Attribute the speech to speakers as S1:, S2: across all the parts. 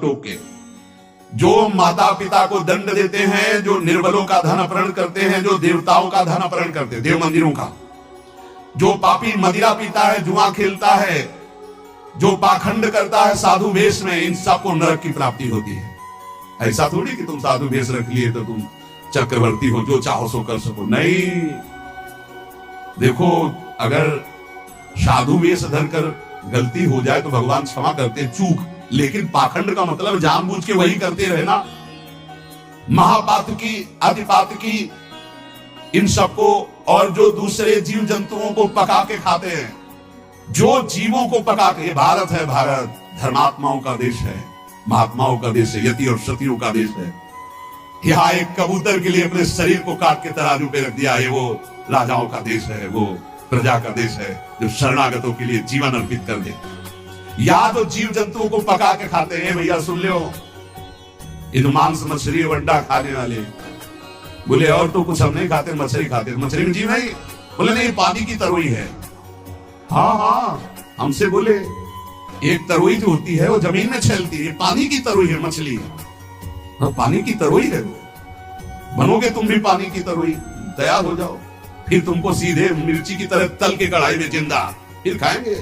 S1: टोक के, जो माता पिता को दंड देते हैं, जो निर्बलों का धन अपहरण करते हैं, जो देवताओं का धन अपहरण करते हैं, देव मंदिरों का, जो पापी मदिरा पीता है, जुआ खेलता है, जो पाखंड करता है साधु वेश में, इन सबको नरक की प्राप्ति होती है। ऐसा थोड़ी कि तुम साधु वेश रख लिए तो तुम चक्रवर्ती हो, जो चाहो सो कर सको, नहीं। देखो, अगर साधु वेश धरकर गलती हो जाए तो भगवान क्षमा करते, चूक, लेकिन पाखंड का मतलब जानबूझ के वही करते रहे ना। महापात की, अतिपात की, इन सबको, और जो दूसरे जीव जंतुओं को पका के खाते हैं, जो जीवों को पका के, भारत है, भारत धर्मात्माओं का देश है, महात्माओं का देश है, यति और सतियों का देश है। यहाँ एक कबूतर के लिए अपने शरीर को काट के तराजू पे रख दिया है, वो राजाओं का देश है, वो प्रजा का देश है, जो शरणागतों के लिए जीवन अर्पित कर दे। या तो जीव जंतुओं को पका के खाते हैं, भैया सुन लो, ये जो मांस मछली अंडा खाने वाले, बोले और तो कुछ हम नहीं खाते, मछली खाते, मछली में जीव नहीं, बोले नहीं, पानी की तरोई है। हाँ हाँ, हमसे बोले एक तरोई जो होती है वो जमीन में छेलती है, पानी की तरोई है मछली, पानी की तरोई है वो, बनोगे तुम भी पानी की तरोई, तैयार हो जाओ, फिर तुमको सीधे मिर्ची की तरह तल के कढ़ाई में जिंदा फिर खाएंगे।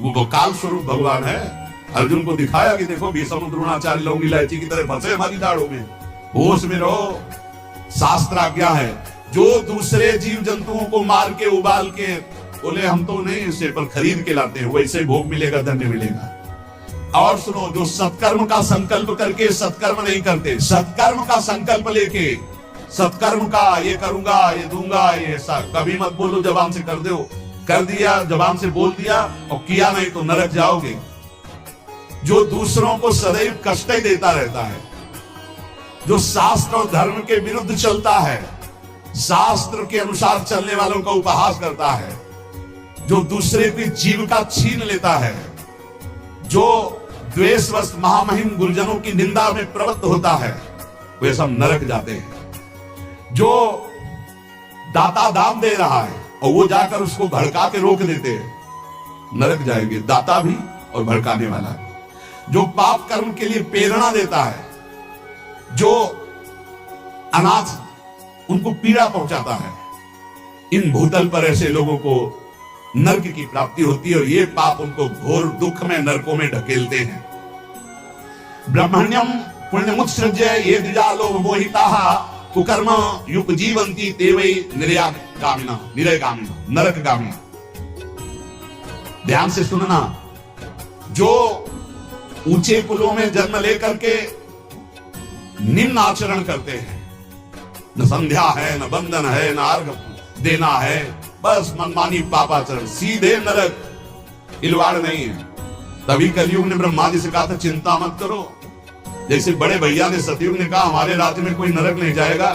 S1: वो काल स्वरूप भगवान है। अर्जुन को दिखाया कि देखो भीष्म द्रोणाचार्य लौंग इलायची की तरह फंसे हमारी दाढ़ों में, होश में रहो, शास्त्र आज्ञा है। जो दूसरे जीव जंतुओं को मार के उबाल के, बोले हम तो नहीं इसे पर खरीद के लाते हैं, वैसे भोग मिलेगा, दंड मिलेगा। और सुनो, जो सत्कर्म का संकल्प करके सत्कर्म नहीं करते, सत्कर्म का संकल्प लेके, सत्कर्म का ये करूंगा, ये दूंगा, ये ऐसा कभी मत बोलो, जबान से कर दो, कर दिया, जबान से बोल दिया और किया नहीं तो नरक जाओगे। जो दूसरों को सदैव कष्ट ही देता रहता है, जो शास्त्र और धर्म के विरुद्ध चलता है, शास्त्र के अनुसार चलने वालों का उपहास करता है, जो दूसरे की जीविका छीन लेता है, जो द्वेषवश महामहिम गुरुजनों की निंदा में प्रवृत्त होता है, वे सब नरक जाते हैं। जो दाता दान दे रहा है और वो जाकर उसको भड़का के रोक देते हैं, नरक जाएंगे, दाता भी और भड़काने वाला भी। जो पाप कर्म के लिए प्रेरणा देता है, जो अनाथ उनको पीड़ा पहुंचाता है, इन भूतल पर ऐसे लोगों को नरक की प्राप्ति होती है और ये पाप उनको घोर दुख में, नरकों में ढकेलते हैं। ब्रह्मण्यम पुण्यमुत्सृज्य ये द्विजालो मोहिताः कुकर्म युपजीवन्ति ते वै निर्यागामिना, निरयगामिना, नरकगामी। ध्यान से सुनना, जो ऊंचे कुलों में जन्म लेकर के निम्न आचरण करते हैं, न संध्या है, न बंधन है, न अर्घ देना है, बस मनमानी पापाचरण, सीधे नरक, इलवाड़ नहीं है। तभी कलयुग ने ब्रह्मा जी से कहा था चिंता मत करो। जैसे बड़े भैया ने सतयुग ने कहा हमारे राज्य में कोई नरक नहीं जाएगा,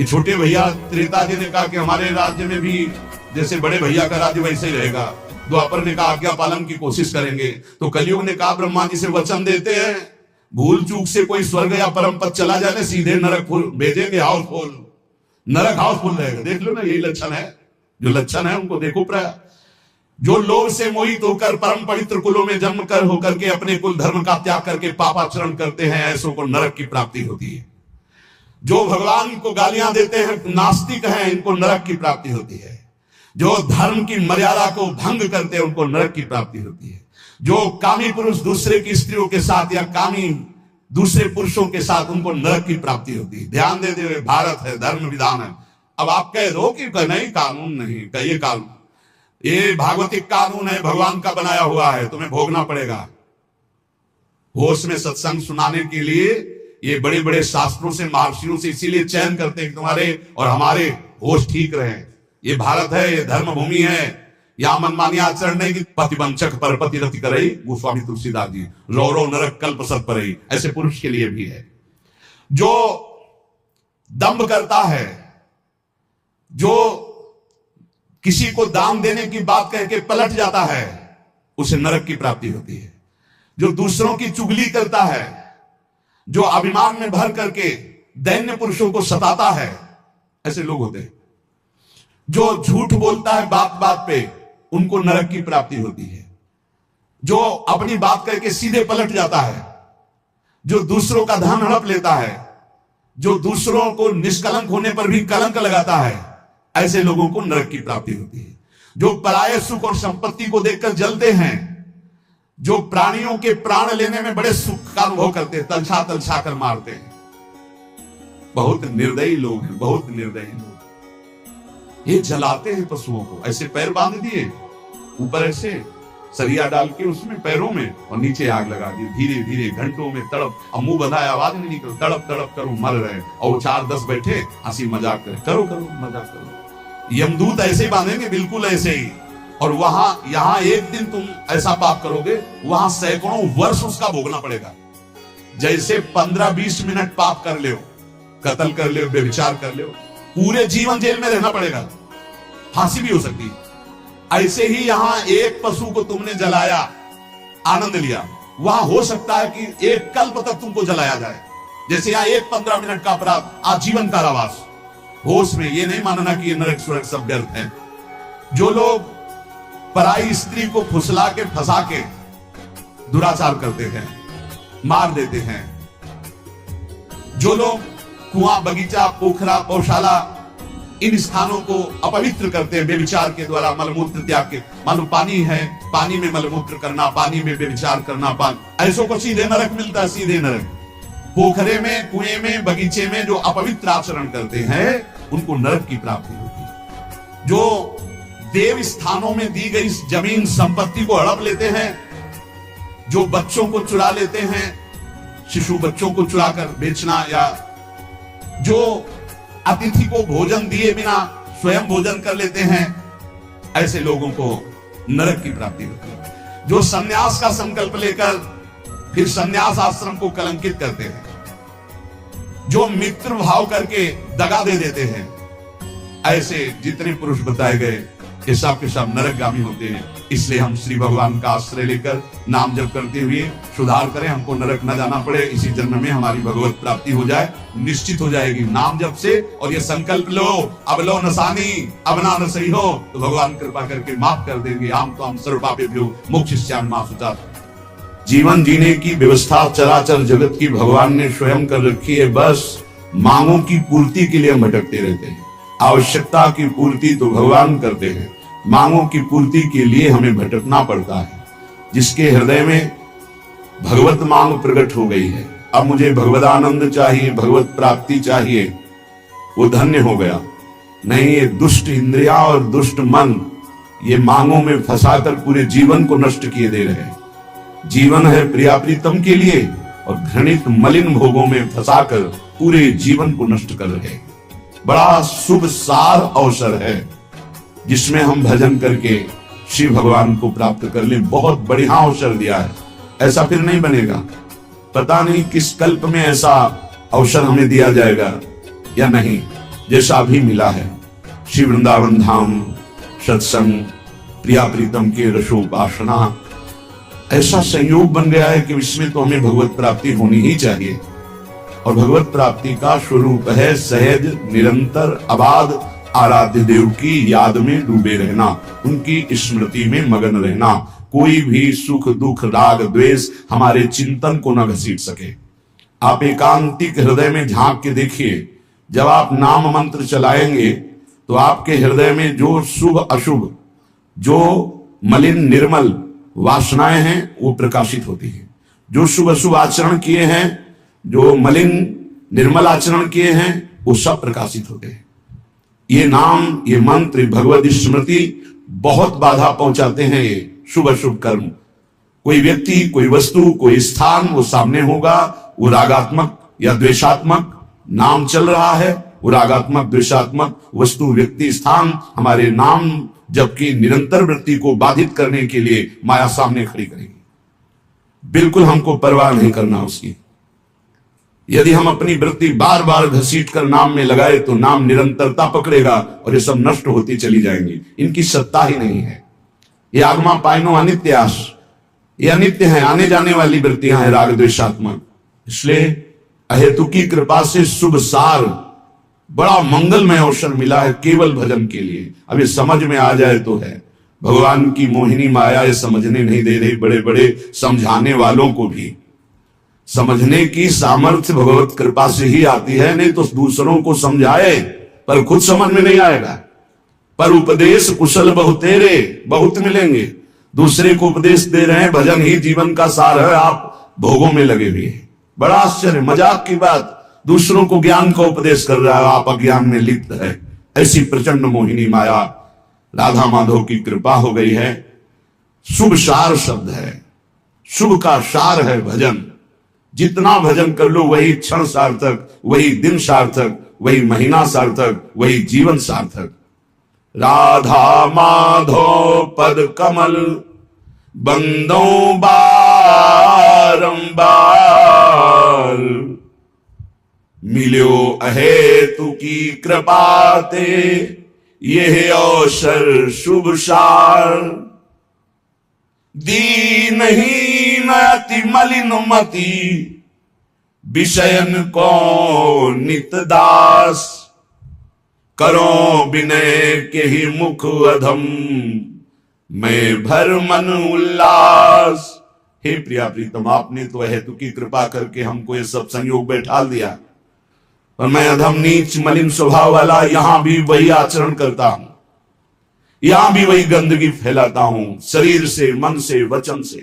S1: ये छोटे भैया त्रेता जी ने कहा कि हमारे राज्य में भी जैसे बड़े भैया का राज्य वैसे ही रहेगा। द्वापर ने कहा आज्ञा पालन की कोशिश करेंगे। तो कलयुग ने कहा ब्रह्मा जी से वचन देते हैं, भूल चूक से कोई स्वर्ग या परम पद चला जाए, सीधे नरक भेजेंगे, हाउसफुल, नरक हाउसफुल रहेगा। देख लो ना, यही लक्षण है, जो लक्षण है उनको देखो प्राय। जो लोभ से मोहित होकर परम पवित्र कुलों में जन्म कर होकर के अपने कुल धर्म का त्याग करके पापाचरण करते हैं, ऐसों को नरक की प्राप्ति होती है। जो भगवान को गालियां देते हैं, नास्तिक हैं, इनको नरक की प्राप्ति होती है। जो धर्म की मर्यादा को भंग करते हैं, उनको नरक की प्राप्ति होती है। जो कामी पुरुष दूसरे की स्त्रियों के साथ या कामी दूसरे पुरुषों के साथ, उनको नरक की प्राप्ति होती है। ध्यान दे दे, भारत है, धर्म विधान है। अब आप कह दो कि नहीं कानून नहीं, कहिए कानून, ये भागवतिक कानून है, भगवान का बनाया हुआ है, तुम्हें भोगना पड़ेगा। होश में सत्संग सुनाने के लिए ये बड़े बड़े शास्त्रों से, महर्षियों से इसीलिए चयन करते हैं कि तुम्हारे और हमारे होश ठीक रहे। ये भारत है, ये धर्म भूमि है, यहां मनमानी आचरण नहीं कि पतिवंचक पर पति रति करई, गोस्वामी तुलसीदास जी, रो रो नरक कल्प सत परई, ऐसे पुरुष के लिए भी है। जो दंभ करता है, जो किसी को दान देने की बात कह के पलट जाता है, उसे नरक की प्राप्ति होती है। जो दूसरों की चुगली करता है, जो अभिमान में भर करके दैन्य पुरुषों को सताता है, ऐसे लोग होते हैं। जो झूठ बोलता है बात बात पे, उनको नरक की प्राप्ति होती है। जो अपनी बात करके सीधे पलट जाता है, जो दूसरों का धन हड़प लेता है, जो दूसरों को निष्कलंक होने पर भी कलंक लगाता है, ऐसे लोगों को नरक की प्राप्ति होती है। जो पराये सुख और संपत्ति को देखकर जलते हैं, जो प्राणियों के प्राण लेने में बड़े सुख का अनुभव करते हैं, तलछा तलछा कर मारते हैं, बहुत निर्दयी लोग हैं, बहुत निर्दयी लोग। ये जलाते हैं पशुओं को, ऐसे पैर बांध दिए, ऊपर ऐसे सरिया डाल के उसमें पैरों में, और नीचे आग लगा दी। धीरे धीरे घंटों में तड़प, अब मुंह बंधा आवाज नहीं निकल, तड़प तड़प करो, मर रहे। और वो 4-10 बैठे हंसी मजाक करे, करो करो मजाक करो। यमदूत ऐसे ही बांधेंगे, बिल्कुल ऐसे ही। और वहां यहां एक दिन तुम ऐसा पाप करोगे, वहां सैकड़ों वर्ष उसका भोगना पड़ेगा। जैसे 15-20 मिनट पाप कर ले, कत्ल कर ले, व्यभिचार कर ले, पूरे जीवन जेल में रहना पड़ेगा, फांसी भी हो सकती है। ऐसे ही यहां एक पशु को तुमने जलाया, आनंद लिया, वहां हो सकता है कि एक कल्प तक तुमको जलाया जाए। जैसे यहां एक 15 मिनट का अपराध, आजीवन कारावास। होश में ये नहीं मानना कि ये नरक स्वर्ग सब व्यर्थ है। जो लोग पराई स्त्री को फुसला के फंसा के दुराचार करते हैं, मार देते हैं, जो लोग कुआं, बगीचा, पोखरा, गौशाला, इन स्थानों को अपवित्र करते हैं व्यभिचार के द्वारा, मलमूत्र त्याग के। मालूम पानी है, पानी में मलमूत्र करना, पानी में व्यभिचार करना, ऐसों को सीधे नरक मिलता है, सीधे नरक। पोखरे में, कुएं में, बगीचे में जो अपवित्र आचरण करते हैं, उनको नरक की प्राप्ति होती है। जो देव स्थानों में दी गई जमीन संपत्ति को हड़प लेते हैं, जो बच्चों को चुरा लेते हैं, शिशु बच्चों को चुरा कर बेचना, या जो अतिथि को भोजन दिए बिना स्वयं भोजन कर लेते हैं, ऐसे लोगों को नरक की प्राप्ति होती है। जो संन्यास का संकल्प लेकर फिर संन्यास आश्रम को कलंकित करते हैं, जो मित्र भाव करके दगा दे देते हैं, ऐसे जितने पुरुष बताए गए ये सब के सब नरकगामी होते हैं। इसलिए हम श्री भगवान का आश्रय लेकर नाम जप करते हुए सुधार करें, हमको नरक न जाना पड़े, इसी जन्म में हमारी भगवत प्राप्ति हो जाए, निश्चित हो जाएगी नाम जप से। और ये संकल्प लो, अब लो नसानी, अब ना न सही हो, तो भगवान कृपा करके माफ कर देंगे। आम तो हम सर्व पापेभ्यो मोक्षयिष्यामि मा शुचः। जीवन जीने की व्यवस्था चराचर जगत की भगवान ने स्वयं कर रखी है, बस मांगों की पूर्ति के लिए हम भटकते रहते हैं। आवश्यकता की पूर्ति तो भगवान करते हैं, मांगों की पूर्ति के लिए हमें भटकना पड़ता है। जिसके हृदय में भगवत मांग प्रकट हो गई है, अब मुझे भगवदानंद चाहिए, भगवत प्राप्ति चाहिए, वो धन्य हो गया। नहीं, ये दुष्ट इंद्रिया और दुष्ट मन ये मांगों में फंसाकर पूरे जीवन को नष्ट किए दे रहे हैं। जीवन है प्रिया प्रीतम के लिए, और घृणित मलिन भोगों में फंसाकर पूरे जीवन को नष्ट कर रहे हैं। बड़ा शुभ सार अवसर है जिसमें हम भजन करके शिव भगवान को प्राप्त कर ले। बहुत बढ़िया अवसर दिया है, ऐसा फिर नहीं बनेगा। पता नहीं किस कल्प में ऐसा अवसर हमें दिया जाएगा या नहीं, जैसा अभी मिला है। शिव वृंदावन धाम, सत्संग, प्रिया प्रीतम के रसोपासना, ऐसा संयोग बन गया है कि इसमें तो हमें भगवत प्राप्ति होनी ही चाहिए। और भगवत प्राप्ति का स्वरूप है सहज निरंतर अबाध आराध्य देव की याद में डूबे रहना, उनकी स्मृति में मगन रहना। कोई भी सुख दुख राग द्वेष हमारे चिंतन को न घसीट सके। आप एकांतिक हृदय में झांक के देखिए, जब आप नाम मंत्र चलाएंगे तो आपके हृदय में जो शुभ अशुभ, जो मलिन निर्मल वासनाएं हैं वो प्रकाशित होती है। जो शुभ अशुभ आचरण किए हैं, जो मलिन निर्मल आचरण किए हैं, वो सब प्रकाशित होते हैं। ये नाम, ये मंत्र, भगवत स्मृति बहुत बाधा पहुंचाते हैं ये शुभ अशुभ कर्म। कोई व्यक्ति, कोई वस्तु, कोई स्थान वो सामने होगा, वो रागात्मक या द्वेषात्मक नाम चल रहा है, वो रागात्मक द्वेषात्मक वस्तु, व्यक्ति, स्थान हमारे नाम जबकि निरंतर वृत्ति को बाधित करने के लिए माया सामने खड़ी करेगी। बिल्कुल हमको परवाह नहीं करना उसकी। यदि हम अपनी वृत्ति बार बार घसीट कर नाम में लगाए तो नाम निरंतरता पकड़ेगा और ये सब नष्ट होती चली जाएंगी। इनकी सत्ता ही नहीं है। ये आगमा पायनो अनित्यास, ये अनित्य है, आने जाने वाली वृत्तियां हैं राग द्वेषात्मक। इसलिए अहेतुकी कृपा से शुभ सार, बड़ा मंगलमय अवसर मिला है केवल भजन के लिए। अब ये समझ में आ जाए तो है। भगवान की मोहिनी माया ये समझने नहीं दे रही बड़े बड़े समझाने वालों को भी। समझने की सामर्थ्य भगवत कृपा से ही आती है, नहीं तो दूसरों को समझाए पर खुद समझ में नहीं आएगा। पर उपदेश कुशल बहुतेरे, बहुत मिलेंगे। दूसरे को उपदेश दे रहे हैं, भजन ही जीवन का सार है, आप भोगों में लगे हुए हैं। बड़ा आश्चर्य, मजाक की बात, दूसरों को ज्ञान का उपदेश कर रहा है, आप अज्ञान में लिप्त है। ऐसी प्रचंड मोहिनी माया राधा माधव की कृपा हो गई है। शुभ सार शब्द है, शुभ का सार है भजन। जितना भजन कर लो वही क्षण सार्थक, वही दिन सार्थक, वही महीना सार्थक, वही जीवन सार्थक। राधा माधव पद कमल बंदो बारंबार, मिलो अहेतु की कृपा ते यह अवसर शुभ सार। दीनहीन अति मलिन मति विषयन को नित दास, करो विनय के ही मुख अधम मैं भर मन उल्लास। हे प्रिया प्रीतम, आपने तो हेतु की कृपा करके हमको ये सब संयोग बैठा दिया, और मैं अधम नीच मलिन स्वभाव वाला यहां भी वही आचरण करता हूं, यहां भी वही गंदगी फैलाता हूं, शरीर से, मन से, वचन से।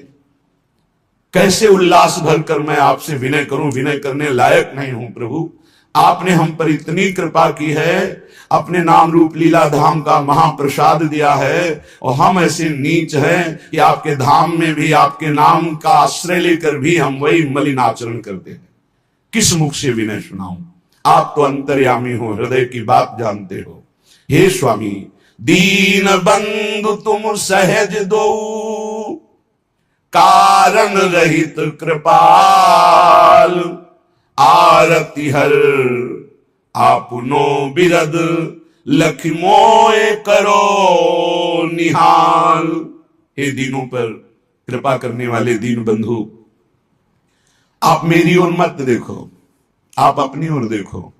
S1: कैसे उल्लास भरकर मैं आपसे विनय करूं? विनय करने लायक नहीं हूं प्रभु। आपने हम पर इतनी कृपा की है, अपने नाम रूप लीला धाम का महाप्रसाद दिया है, और हम ऐसे नीच हैं कि आपके धाम में भी आपके नाम का आश्रय लेकर भी हम वही मलिन आचरण करते हैं। किस मुख से विनय सुनाऊं? आप तो अंतर्यामी हो, हृदय की बात जानते हो। हे स्वामी, दीन बंधु तुम सहज दो, कारण रहित कृपाल, आरती हर आपनो बिरद, लख मोए करो निहाल। हे दीनों पर कृपा करने वाले दीन बंधु, आप मेरी ओर मत देखो, आप अपनी ओर देखो,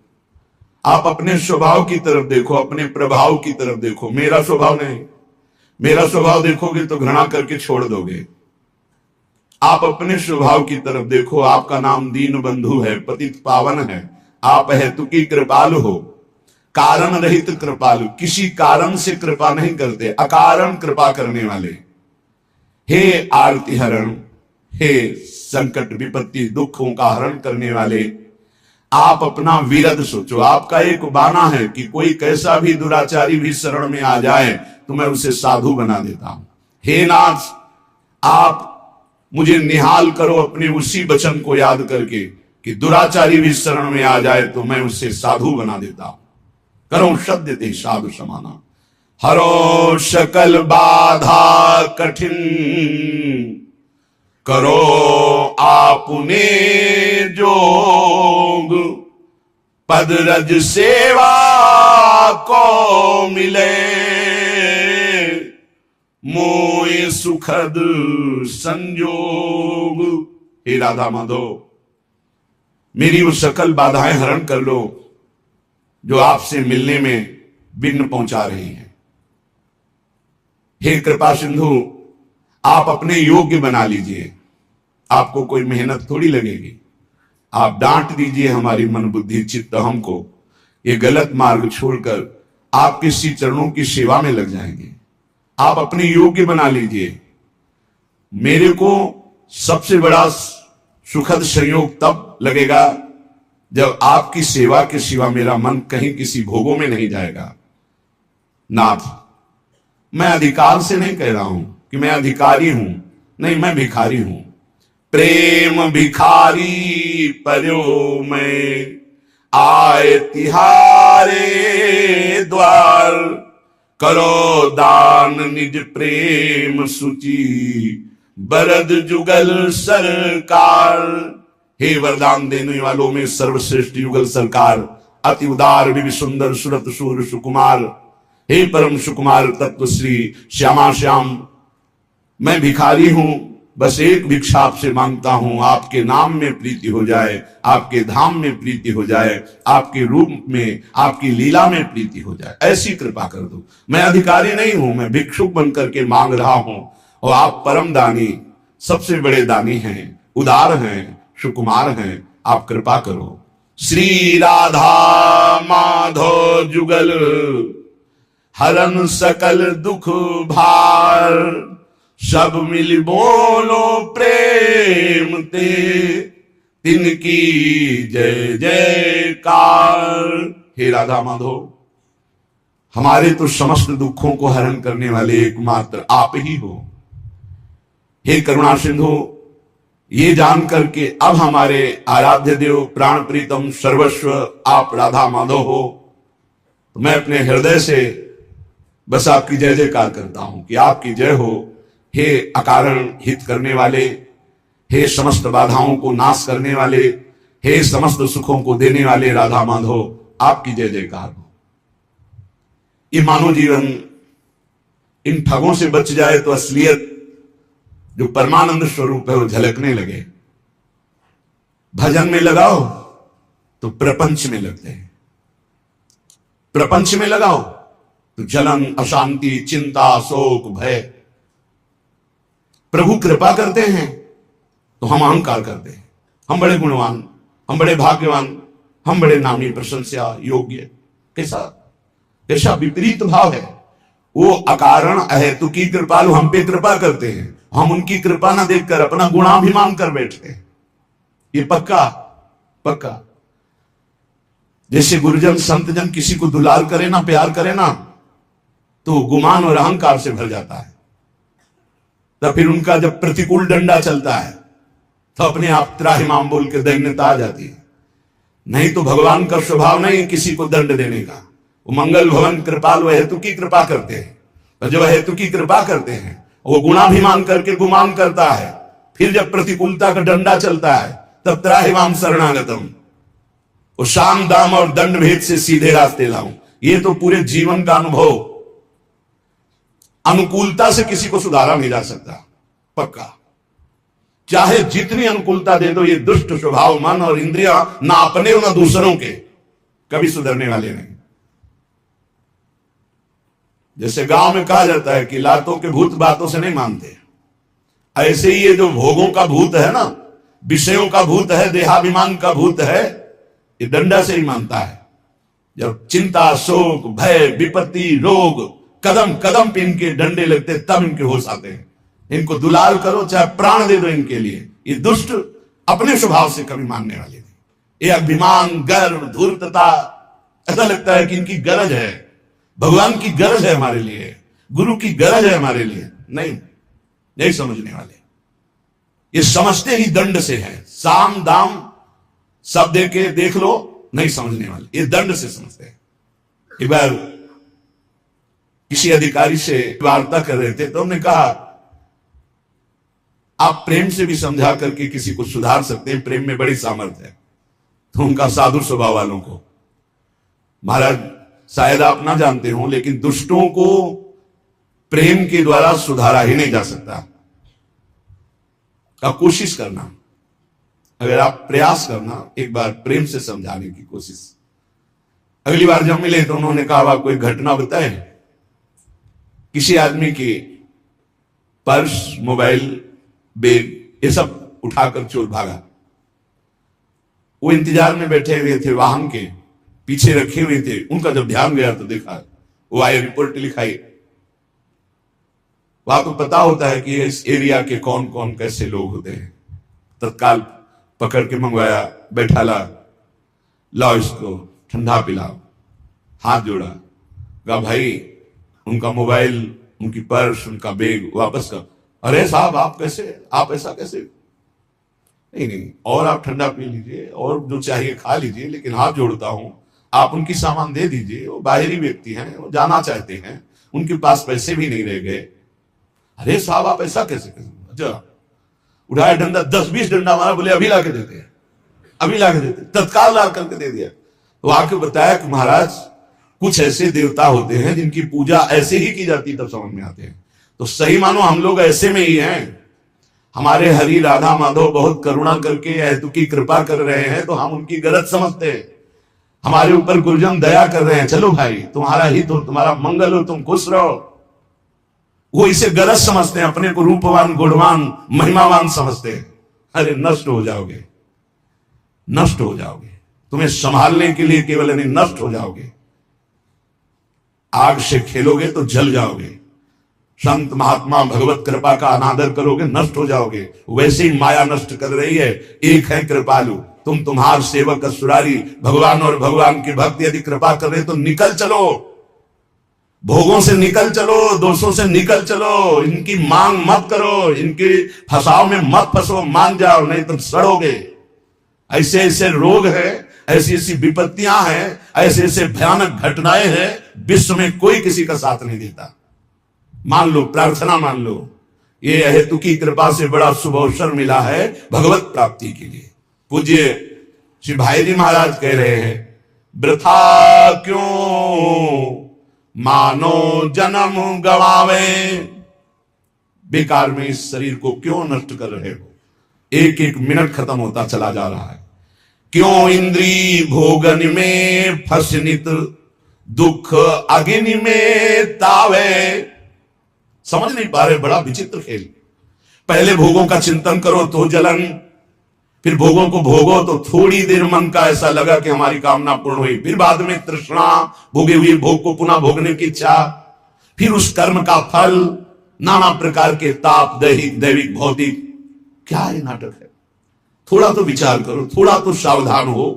S1: आप अपने स्वभाव की तरफ देखो, अपने प्रभाव की तरफ देखो। मेरा स्वभाव नहीं, मेरा स्वभाव देखोगे तो घृणा करके छोड़ दोगे। आप अपने स्वभाव की तरफ देखो। आपका नाम दीन बंधु है, पतित पावन है। आप हेतु की कृपालु हो, कारण रहित कृपालु, किसी कारण से कृपा नहीं करते, अकारण कृपा करने वाले। हे आरती हरण, हे संकट विपत्ति दुखों का हरण करने वाले, आप अपना विरद सोचो। आपका एक बाना है कि कोई कैसा भी दुराचारी भी शरण में आ जाए तो मैं उसे साधु बना देता हूं। हे नाथ, आप मुझे निहाल करो अपने उसी वचन को याद करके कि दुराचारी भी शरण में आ जाए तो मैं उसे साधु बना देता हूं। करो शब्द ते साधु समाना, हरो सकल बाधा कठिन, करो आपने जोग, पद रज सेवा को मिले, मोए सुखद संयोग। हे राधा माधव, मेरी वो सकल बाधाएं हरण कर लो जो आपसे मिलने में विघ्न पहुंचा रही हैं। हे कृपा सिंधु, आप अपने योग्य बना लीजिए। आपको कोई मेहनत थोड़ी लगेगी। आप डांट दीजिए हमारी मन बुद्धि चित्त हमको, ये गलत मार्ग छोड़कर आपके श्री चरणों की सेवा में लग जाएंगे। आप अपने योग्य बना लीजिए। मेरे को सबसे बड़ा सुखद संयोग तब लगेगा जब आपकी सेवा के सिवा मेरा मन कहीं किसी भोगों में नहीं जाएगा। नाथ, मैं अधिकार से नहीं कह रहा हूं कि मैं अधिकारी हूं, नहीं, मैं भिखारी हूं। प्रेम भिखारी पर्यो में आए तिहारे द्वार, करो दान निज प्रेम सूची, बरद जुगल सरकार। हे वरदान देने वालों में सर्वश्रेष्ठ युगल सरकार, अति उदार विवि सुंदर सुरत सूर सुकुमार, हे परम सुकुमार तत्व श्री श्यामा श्याम, मैं भिखारी हूं। बस एक भिक्षा आपसे मांगता हूं, आपके नाम में प्रीति हो जाए, आपके धाम में प्रीति हो जाए, आपके रूप में, आपकी लीला में प्रीति हो जाए, ऐसी कृपा कर दो। मैं अधिकारी नहीं हूं, मैं भिक्षुक बनकर के मांग रहा हूं, और आप परम दानी, सबसे बड़े दानी हैं, उदार हैं, सुकुमार हैं, आप कृपा करो। श्री राधा माधव जुगल हरन सकल दुख भार, सब मिल बोलो प्रेम ते तिनकी जय जयकार। हे राधा माधव, हमारे तो समस्त दुखों को हरण करने वाले एकमात्र आप ही हो। हे करुणा सिंधु, ये जान करके अब हमारे आराध्य देव प्राण प्रीतम सर्वस्व आप राधा माधव हो, तो मैं अपने हृदय से बस आपकी जय जयकार करता हूं कि आपकी जय हो। हे अकारण हित करने वाले, हे समस्त बाधाओं को नाश करने वाले, हे समस्त सुखों को देने वाले राधा माधव, आपकी जय जयकार हो। ये मानव जीवन इन ठगों से बच जाए तो असलियत जो परमानंद स्वरूप है वो झलकने लगे। भजन में लगाओ तो प्रपंच में लगते हैं, प्रपंच में लगाओ तो जलन, अशांति, चिंता, शोक, भय। प्रभु कृपा करते हैं तो हम अहंकार करते हैं, हम बड़े गुणवान, हम बड़े भाग्यवान, हम बड़े नामी, प्रशंसा योग्य। कैसा विपरीत भाव है। वो अकारण अहेतुकी कृपालु हम पे कृपा करते हैं, हम उनकी कृपा ना देखकर अपना गुणाभिमान कर बैठते हैं। ये पक्का पक्का। जैसे गुरुजन संतजन किसी को दुलार करे ना, प्यार करे ना, तो गुमान और अहंकार से भर जाता है। तो फिर उनका जब प्रतिकूल डंडा चलता है तो अपने आप त्राहिमाम बोल के दैन्यता आ जाती है। नहीं तो भगवान का स्वभाव नहीं किसी को दंड देने का। वो मंगल भवन कृपालु हेतु की कृपा करते हैं, और जब हेतु की कृपा करते हैं वो गुणाभिमान करके गुमान करता है। फिर जब प्रतिकूलता का डंडा चलता है तब त्राहिमाम शरणागतम, वो शाम दाम और दंड भेद से सीधे रास्ते लाऊं। ये तो पूरे जीवन का अनुभव। अनुकूलता से किसी को सुधारा नहीं जा सकता, पक्का। चाहे जितनी अनुकूलता दे दो, ये दुष्ट स्वभाव मन और इंद्रिया ना अपने और ना दूसरों के कभी सुधरने वाले नहीं। जैसे गांव में कहा जाता है कि लातों के भूत बातों से नहीं मानते, ऐसे ही ये जो भोगों का भूत है ना, विषयों का भूत है, देहाभिमान का भूत है, ये डंडा से ही मानता है। जब चिंता, शोक, भय, विपत्ति, रोग कदम कदम पे इनके डंडे लगते तब इनके होश आते हैं। इनको दुलार करो, चाहे प्राण दे दो इनके लिए। ये दुष्ट अपने स्वभाव से कभी मानने वाले नहीं। ये अभिमान, गर्व, धूर्तता, ऐसा लगता है कि इनकी गरज है, भगवान की गरज है हमारे लिए, गुरु की गरज है हमारे लिए। नहीं समझने वाले। ये समझते ही दंड से है। साम दाम सब दे के देख लो, नहीं समझने वाले। ये दंड से समझते हैं। एक बार किसी अधिकारी से वार्ता कर रहे थे तो हमने कहा आप प्रेम से भी समझा करके किसी को सुधार सकते हैं, प्रेम में बड़ी सामर्थ्य है। तो उनका साधु स्वभाव वालों को, महाराज शायद आप ना जानते हो लेकिन दुष्टों को प्रेम के द्वारा सुधारा ही नहीं जा सकता। आप कोशिश करना, अगर आप प्रयास करना, एक बार प्रेम से समझाने की कोशिश। अगली बार जब मिले तो उन्होंने कहा आप कोई घटना बताए, किसी आदमी के पर्स, मोबाइल, बैग ये सब उठाकर चोर भागा। वो इंतजार में बैठे हुए थे, वाहन के पीछे रखे हुए थे। उनका जब ध्यान गया तो देखा वो आए, रिपोर्ट लिखाई। वहां को पता होता है कि इस एरिया के कौन कौन कैसे लोग होते हैं। तत्काल पकड़ के मंगवाया, बैठा लाओ इसको ठंडा पिलाओ। हाथ जोड़ा, कहा भाई उनका मोबाइल, उनकी पर्स, उनका बैग वापस कर। अरे साहब आप ऐसा कैसे? नहीं, और आप ठंडा पी लीजिए और जो चाहिए खा लीजिए, लेकिन हाथ जोड़ता हूं आप उनकी सामान दे दीजिए। वो बाहरी व्यक्ति हैं, वो जाना चाहते हैं, उनके पास पैसे भी नहीं रह गए। अरे साहब आप ऐसा कैसे? अच्छा, उठाया डंडा, 10-20 डंडा मारा, बोले अभी ला के देते हैं, अभी ला के देते। तत्काल ला करके दे दिया। तो आके बताया कि महाराज कुछ ऐसे देवता होते हैं जिनकी पूजा ऐसे ही की जाती, तब समझ में आते हैं। तो सही मानो हम लोग ऐसे में ही हैं। हमारे हरि राधा माधव बहुत करुणा करके हेतु की कृपा कर रहे हैं तो हम उनकी गलत समझते हैं। हमारे ऊपर गुरुजन दया कर रहे हैं, चलो भाई तुम्हारा हित हो, तुम्हारा मंगल हो, तुम खुश रहो। वो इसे गलत समझते हैं, अपने को रूपवान, गुणवान, महिमावान समझते हैं। अरे नष्ट हो जाओगे, नष्ट हो जाओगे। तुम्हें संभालने के लिए केवल नहीं, नष्ट हो जाओगे। आग से खेलोगे तो जल जाओगे। संत महात्मा भगवत कृपा का अनादर करोगे, नष्ट हो जाओगे। वैसे ही माया नष्ट कर रही है। एक है कृपालु, तुम तुम्हार सेवक असुरारी। भगवान और भगवान की भक्ति यदि कृपा कर रहे तो निकल चलो, भोगों से निकल चलो, दोषों से निकल चलो। इनकी मांग मत करो, इनके फसाव में मत फंसो, मान जाओ, नहीं तो सड़ोगे। ऐसे ऐसे रोग है, ऐसी ऐसी विपत्तियां हैं, ऐसे ऐसे भयानक घटनाएं हैं, विश्व में कोई किसी का साथ नहीं देता। मान लो, प्रार्थना मान लो, ये हेतु की कृपा से बड़ा शुभ अवसर मिला है भगवत प्राप्ति के लिए। पूज्य श्री भाई जी महाराज कह रहे हैं, वृथा क्यों मानो जन्म गवावे। बेकार में इस शरीर को क्यों नष्ट कर रहे हो? एक एक मिनट खत्म होता चला जा रहा है। क्यों इंद्री भोगन में फसनित, दुख अग्नि में तावे। समझ नहीं पा रहे, बड़ा विचित्र खेल। पहले भोगों का चिंतन करो तो जलन, फिर भोगों को भोगो तो थोड़ी देर मन का ऐसा लगा कि हमारी कामना पूर्ण हुई, फिर बाद में तृष्णा, भोगे हुए भोग को पुनः भोगने की इच्छा, फिर उस कर्म का फल, नाना प्रकार के ताप, दैहिक दैविक भौतिक। क्या ये नाटक है? थोड़ा तो विचार करो, थोड़ा तो सावधान हो।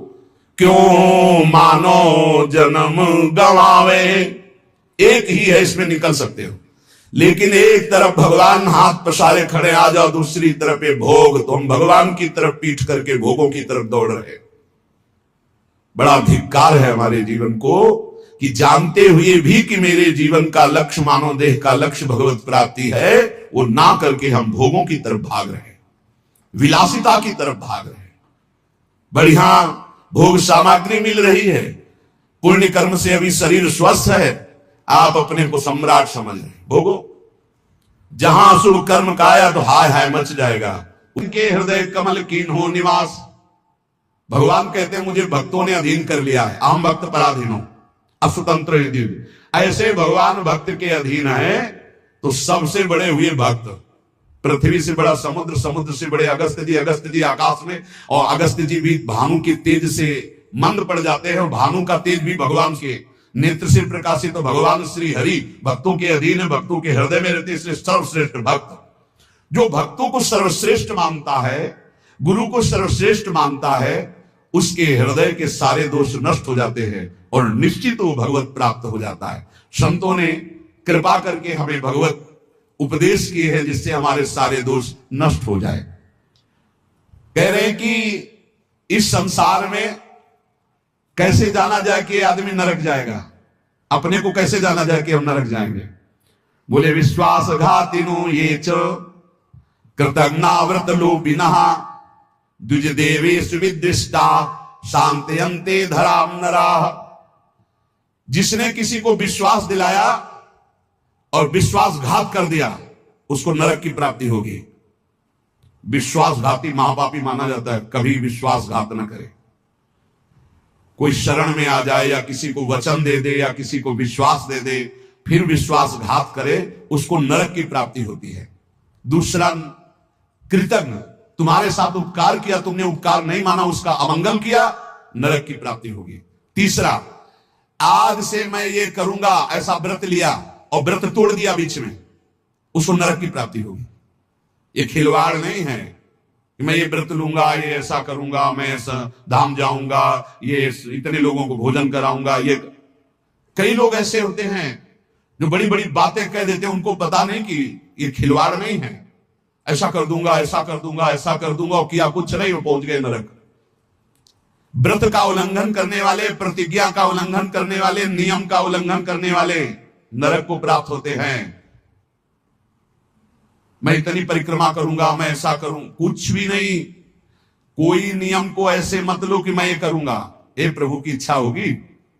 S1: क्यों मानो जन्म गवावे। एक ही है, इसमें निकल सकते हो। लेकिन एक तरफ भगवान हाथ पसारे खड़े, आ जाओ, दूसरी तरफ ये भोग, तो हम भगवान की तरफ पीठ करके भोगों की तरफ दौड़ रहे। बड़ा धिक्कार है हमारे जीवन को कि जानते हुए भी कि मेरे जीवन का लक्ष्य, मानव देह का लक्ष्य भगवत प्राप्ति है, वो ना करके हम भोगों की तरफ भाग रहे, विलासिता की तरफ भाग रहे। बढ़िया भोग सामग्री मिल रही है, पुण्य कर्म से अभी शरीर स्वस्थ है, आप अपने को सम्राट समझ रहे, भोगो। जहां अशुभ कर्म का आया तो हाय हाय मच जाएगा। उनके हृदय कमल कीन हो निवास। भगवान कहते हैं मुझे भक्तों ने अधीन कर लिया है, आम भक्त पराधीन हो, अस्वतंत्र दिव्य। ऐसे भगवान भक्त के अधीन है तो सबसे बड़े हुए भक्त। पृथ्वी से बड़ा समुद्र, समुद्र से बड़े अगस्त्य जी, अगस्त्य जी आकाश में, और अगस्त्य जी भी भानु के तेज से मंद पड़ जाते हैं, और भानु का तेज भी भगवान के नेत्र से प्रकाशित। तो भगवान श्री हरि भक्तों के अधीन है, भक्तों के हृदय में रहते, इसलिए सर्वश्रेष्ठ भक्त। जो भक्तों को सर्वश्रेष्ठ मानता है, गुरु को सर्वश्रेष्ठ मानता है, उसके हृदय के सारे दोष नष्ट हो जाते हैं और निश्चित वो भगवत प्राप्त हो जाता है। संतों ने कृपा करके हमें भगवत उपदेश किए हैं जिससे हमारे सारे दोष नष्ट हो जाए। कह रहे हैं कि इस संसार में कैसे जाना जाए कि आदमी नरक जाएगा, अपने को कैसे जाना जाए कि हम नरक जाएंगे। बोले विश्वासघातिनो ये च कृतज्ञाव्रत लोभिनः द्विज देवेषु विदृष्टा शांतयन्ते धराम नराः। जिसने किसी को विश्वास दिलाया और विश्वासघात कर दिया, उसको नरक की प्राप्ति होगी। विश्वासघाती महापापी माना जाता है, कभी विश्वासघात न करे। कोई शरण में आ जाए या किसी को वचन दे दे या किसी को विश्वास दे दे, फिर विश्वासघात करे, उसको नरक की प्राप्ति होती है। दूसरा, कृतज्ञ, तुम्हारे साथ उपकार किया, तुमने उपकार नहीं माना, उसका अमंगल किया, नरक की प्राप्ति होगी। तीसरा, आज से मैं ये करूंगा ऐसा व्रत लिया और व्रत तोड़ दिया बीच में, उसको नरक की प्राप्ति होगी। ये खिलवाड़ नहीं है कि मैं ये व्रत लूंगा, ये ऐसा करूंगा, मैं ऐसा धाम जाऊंगा, ये इतने लोगों को भोजन कराऊंगा। ये कई लोग ऐसे होते हैं जो बड़ी बड़ी बातें कह देते हैं, उनको पता नहीं कि ये खिलवाड़ नहीं है। ऐसा कर दूंगा, ऐसा कर दूंगा, ऐसा कर दूंगा, और किया कुछ नहीं, वो पहुंच गए नरक। व्रत का उल्लंघन करने वाले, प्रतिज्ञा का उल्लंघन करने वाले, नियम का उल्लंघन करने वाले नरक को प्राप्त होते हैं। मैं इतनी परिक्रमा करूंगा, मैं ऐसा करूं, कुछ भी नहीं। कोई नियम को ऐसे मत लो कि मैं ये करूंगा। हे प्रभु की इच्छा होगी,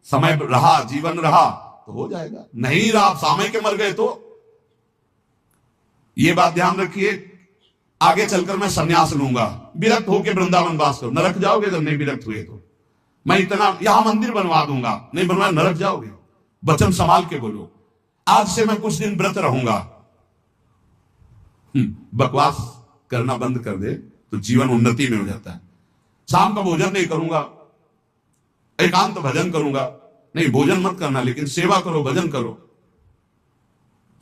S1: समय रहा, जीवन रहा तो हो जाएगा, नहीं रहा, समय के मर गए तो। ये बात ध्यान रखिए, आगे चलकर मैं संन्यास लूंगा, विरक्त होकर वृंदावन वास करो, नरक जाओगे जब नहीं विरक्त हुए तो। मैं इतना यहां मंदिर बनवा दूंगा, नहीं बनवाया नरक जाओगे। वचन संभाल के बोलो, आज से मैं कुछ दिन व्रत रहूंगा। बकवास करना बंद कर दे तो जीवन उन्नति में हो जाता है। शाम का भोजन नहीं करूंगा, एकांत भजन करूंगा। नहीं, भोजन मत करना, लेकिन सेवा करो, भजन करो।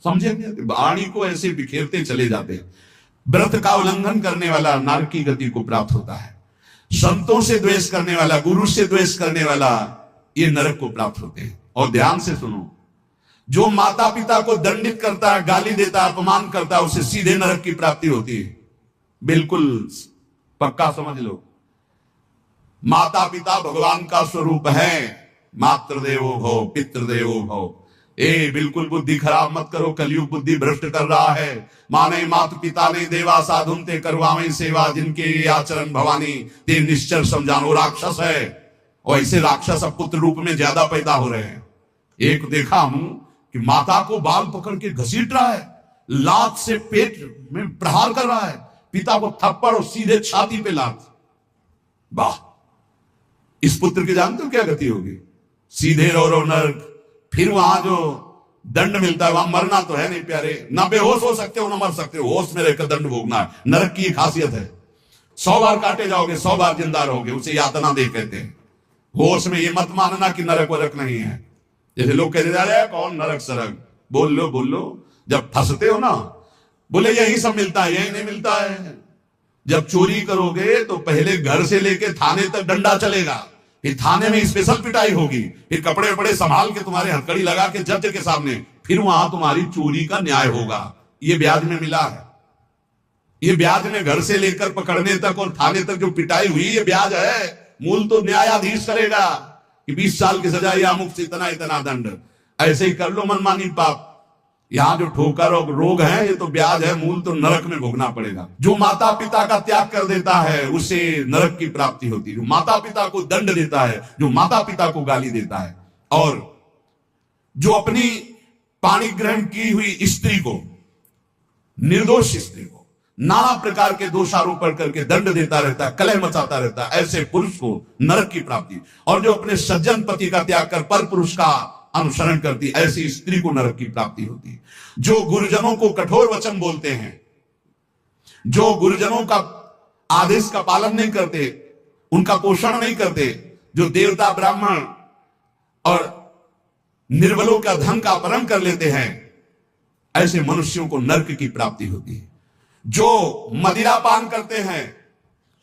S1: समझेंगे? वाणी को ऐसे बिखेरते चले जाते हैं। व्रत का उल्लंघन करने वाला नरक की गति को प्राप्त होता है। संतों से द्वेष करने वाला, गुरु से द्वेष करने वाला, ये नरक को प्राप्त होते हैं। और ध्यान से सुनो, जो माता पिता को दंडित करता है, गाली देता है, अपमान करता है, उसे सीधे नरक की प्राप्ति होती है। बिल्कुल पक्का समझ लो। माता पिता भगवान का स्वरूप है। मातृदेवो भव पितृदेवो भव। बिल्कुल बुद्धि खराब मत करो, कलयुग बुद्धि भ्रष्ट कर रहा है। माने मात पिता ने देवा साधुन ते करवावे सेवा, जिनके आचरण भवानी ते निश्चर समझानो। राक्षस है, और ऐसे राक्षस अब पुत्र रूप में ज्यादा पैदा हो रहे हैं। एक देखा हूं कि माता को बाल पकड़ के घसीट रहा है, लात से पेट में प्रहार कर रहा है, पिता को थप्पड़ और सीधे छाती पे लात। वाह, इस पुत्र की जानते हो क्या गति होगी? सीधे रो नरक। फिर वहां जो दंड मिलता है, वहां मरना तो है नहीं प्यारे, ना बेहोश हो सकते हो ना मर सकते हो, होश में रहकर दंड भोगना है। नरक की खासियत है, 100 बार काटे जाओगे, 100 बार जिंदा रहोगे, उसे यातना दे कहते हैं। होश में ये मत मानना कि नरक वरक नहीं है। जैसे लोग कहते जा रहे हैं कौन नरक सरक, बोल लो, जब फंसते हो ना, बोले यही सब मिलता है, यही नहीं मिलता है। जब चोरी करोगे तो पहले घर से लेके थाने तक डंडा चलेगा, फिर थाने में स्पेशल पिटाई होगी, फिर कपड़े वपड़े संभाल के तुम्हारे हथकड़ी लगा के जज के सामने, फिर वहां तुम्हारी चोरी का न्याय होगा। ये ब्याज में मिला है। ये ब्याज में घर से लेकर पकड़ने तक और थाने तक जो पिटाई हुई, ये ब्याज है। मूल तो न्यायाधीश करेगा कि 20 साल की सजा या मुफ्त इतना इतना दंड। ऐसे ही कर लो मनमानी पाप। यहां जो ठोकर और रोग है, ये तो ब्याज है, मूल तो नरक में भोगना पड़ेगा। जो माता पिता का त्याग कर देता है, उसे नरक की प्राप्ति होती है। जो माता पिता को दंड देता है, जो माता पिता को गाली देता है, और जो अपनी पाणी ग्रहण की हुई स्त्री को, निर्दोष स्त्री को नाना प्रकार के दोषारोपण करके दंड देता रहता है, कलह मचाता रहता है, ऐसे पुरुष को नरक की प्राप्ति। और जो अपने सज्जन पति का त्याग कर पर पुरुष का अनुसरण करती, ऐसी स्त्री को नरक की प्राप्ति होती है। जो गुरुजनों को कठोर वचन बोलते हैं, जो गुरुजनों का आदेश का पालन नहीं करते, उनका पोषण नहीं करते, जो देवता ब्राह्मण और निर्बलों का धन का अपहरण कर लेते हैं, ऐसे मनुष्यों को नरक की प्राप्ति होती है। जो मदिरा पान करते हैं,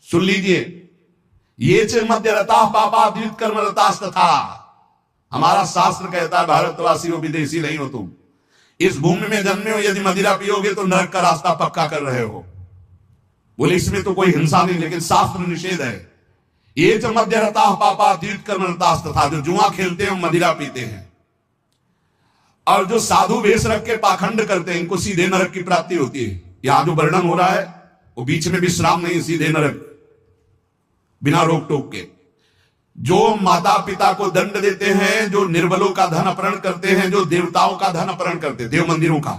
S1: सुन लीजिए, ये च मध्य रता पापा द्वित कर्म रतास्तथा। हमारा शास्त्र कहता है भारतवासी हो, विदेशी नहीं हो तुम। इस भूमि में जन्मे हो, यदि मदिरा पियोगे तो नरक का रास्ता पक्का कर रहे हो। बोले इसमें तो कोई हिंसा नहीं, लेकिन शास्त्र निषेध है। ये च मध्य रता पापा द्वित कर्म रतास्तथा। जो जुआ खेलते हैं, मदिरा पीते हैं, और जो साधु वेश रख के पाखंड करते हैं, इनको सीधे नरक की प्राप्ति होती है। यहां जो वर्णन हो रहा है वो बीच में विश्राम नहीं, सीधे नरक, बिना रोक टोक के। जो माता पिता को दंड देते हैं, जो निर्बलों का धन अपहरण करते हैं, जो देवताओं का धन अपहरण करते हैं, देव मंदिरों का,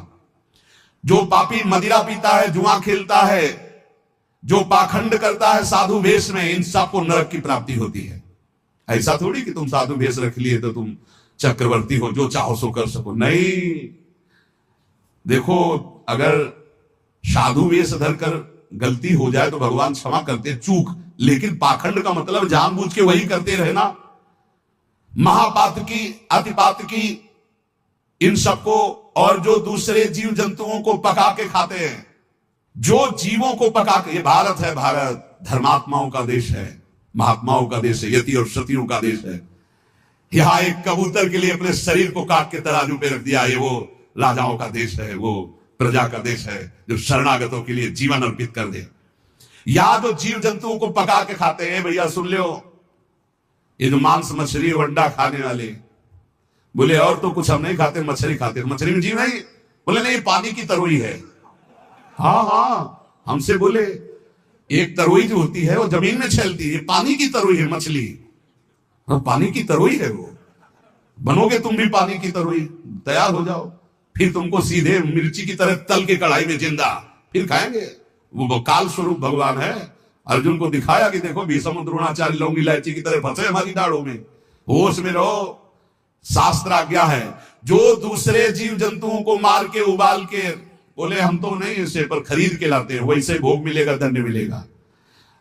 S1: जो पापी मदिरा पीता है, जुआ खेलता है, जो पाखंड करता है साधु वेश में, इन सबको नरक की प्राप्ति होती है। ऐसा थोड़ी कि तुम साधु वेश रख लिए तो तुम चक्रवर्ती हो, जो चाहो सो कर सको। नहीं, देखो, अगर साधु वेश धरकर गलती हो जाए तो भगवान क्षमा करते, चूक, लेकिन पाखंड का मतलब जानबूझ के वही करते रहे ना। महापात की, अतिपात की, इन सबको, और जो दूसरे जीव जंतुओं को पका के खाते हैं, जो जीवों को पका के, ये भारत है, भारत धर्मात्माओं का देश है, महात्माओं का देश है, यति और सतियों का देश है। यहां एक कबूतर के लिए अपने शरीर को काट के तराजू पे रख दिया, ये वो राजाओं का देश है, वो प्रजा का देश है, जो शरणागतों के लिए जीवन अर्पित कर दे। या जो जीव जंतुओं को पका के खाते हैं, भैया सुन लो, ये जो मांस मछली और अंडा खाने वाले, बोले और तो कुछ हम नहीं खाते, मछली खाते। मछली में जीव नहीं? बोले नहीं, पानी की तरोई है। हाँ, हमसे बोले एक तरोई जो होती है वो जमीन में छेलती है, पानी की तरोई है मछली। हाँ, पानी की तरोई है वो। बनोगे तुम भी पानी की तरोई, तैयार हो जाओ, फिर तुमको सीधे मिर्ची की तरह तल के कढ़ाई में जिंदा फिर खाएंगे। वो काल स्वरूप भगवान है। अर्जुन को दिखाया कि देखो भीष्म द्रोणाचार्य लौंग इलायची की तरह फंसे हमारी दाढ़ों में, होश में रहो, शास्त्र आज्ञा है। जो दूसरे जीव जंतुओं को मार के उबाल के, बोले हम तो नहीं इसे पर खरीद के लाते हैं, वैसे भोग मिलेगा, दंड मिलेगा।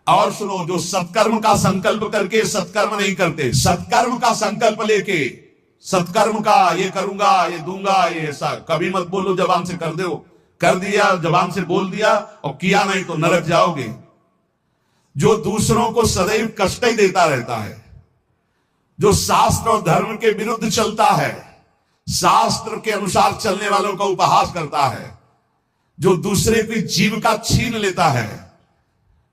S1: और सुनो, जो सत्कर्म का संकल्प करके सत्कर्म नहीं करते, सत्कर्म का संकल्प लेके, सत्कर्म का ये करूंगा, ये दूंगा, ये ऐसा कभी मत बोलो, जबान से कर दो, कर दिया, जबान से बोल दिया और किया नहीं तो नरक जाओगे। जो दूसरों को सदैव कष्ट ही देता रहता है, जो शास्त्र और धर्म के विरुद्ध चलता है, शास्त्र के अनुसार चलने वालों का उपहास करता है, जो दूसरे की जीविका छीन लेता है,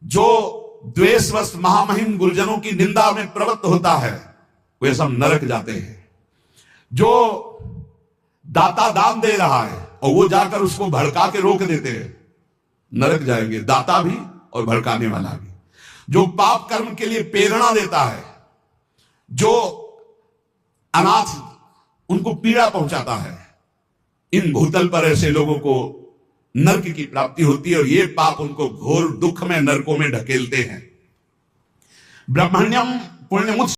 S1: जो द्वेषवश महामहिम गुरुजनों की निंदा में प्रवृत्त होता है, वे सब नरक जाते हैं। जो दाता दान दे रहा है और वो जाकर उसको भड़का के रोक देते हैं, नरक जाएंगे, दाता भी और भड़काने वाला भी। जो पाप कर्म के लिए प्रेरणा देता है, जो अनाथ उनको पीड़ा पहुंचाता है, इन भूतल पर ऐसे लोगों को नरक की प्राप्ति होती है और ये पाप उनको घोर दुख में, नरकों में ढकेलते हैं। ब्रह्मण्यम पुण्यमुच